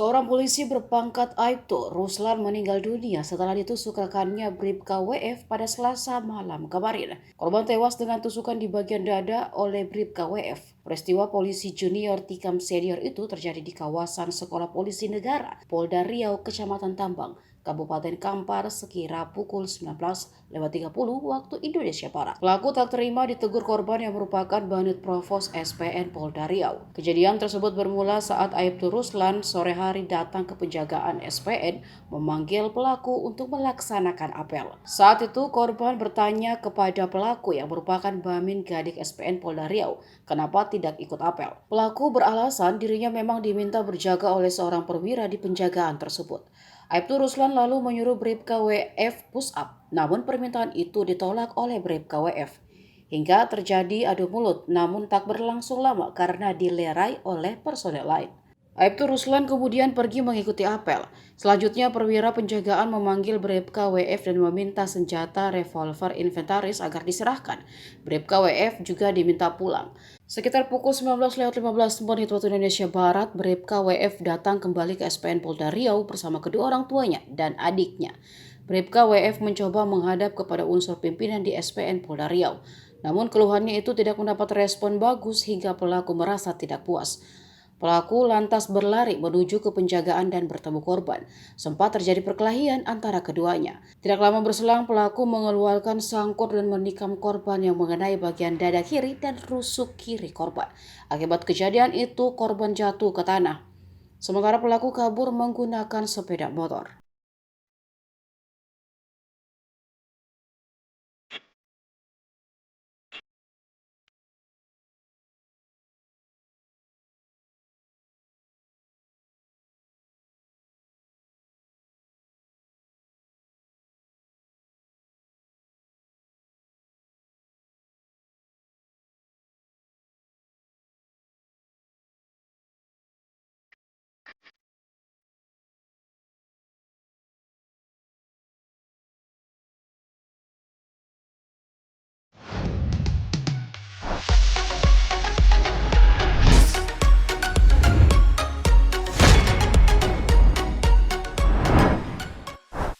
Seorang polisi berpangkat Aibtu Ruslan meninggal dunia setelah ditusuk rekannya Bribka WF pada Selasa malam kemarin. Korban tewas dengan tusukan di bagian dada oleh Bribka WF. Peristiwa polisi junior tikam senior itu terjadi di kawasan Sekolah Polisi Negara, Polda Riau, Kecamatan Tambang, Kabupaten Kampar sekira pukul 19.30 waktu Indonesia Barat. Pelaku tak terima ditegur korban yang merupakan Banut Provos SPN Polda Riau. Kejadian tersebut bermula saat Aibtu Ruslan sore hari datang ke penjagaan SPN memanggil pelaku untuk melaksanakan apel. Saat itu korban bertanya kepada pelaku yang merupakan Bamin Gadik SPN Polda Riau, kenapa tidak ikut apel. Pelaku beralasan dirinya memang diminta berjaga oleh seorang perwira di penjagaan tersebut. Aibtu Ruslan lalu menyuruh Bribka WF push up, namun permintaan itu ditolak oleh Bribka WF. Hingga terjadi adu mulut, namun tak berlangsung lama karena dilerai oleh personel lain. Aibtu Ruslan kemudian pergi mengikuti apel. Selanjutnya perwira penjagaan memanggil Bribka WF dan meminta senjata revolver inventaris agar diserahkan. Bribka WF juga diminta pulang. Sekitar pukul 19.15 waktu Indonesia Barat, Bribka WF datang kembali ke SPN Polda Riau bersama kedua orang tuanya dan adiknya. Bribka WF mencoba menghadap kepada unsur pimpinan di SPN Polda Riau. Namun keluhannya itu tidak mendapat respon bagus hingga pelaku merasa tidak puas. Pelaku lantas berlari menuju ke penjagaan dan bertemu korban. Sempat terjadi perkelahian antara keduanya. Tidak lama berselang, pelaku mengeluarkan sangkur dan menikam korban yang mengenai bagian dada kiri dan rusuk kiri korban. Akibat kejadian itu, korban jatuh ke tanah. Sementara pelaku kabur menggunakan sepeda motor.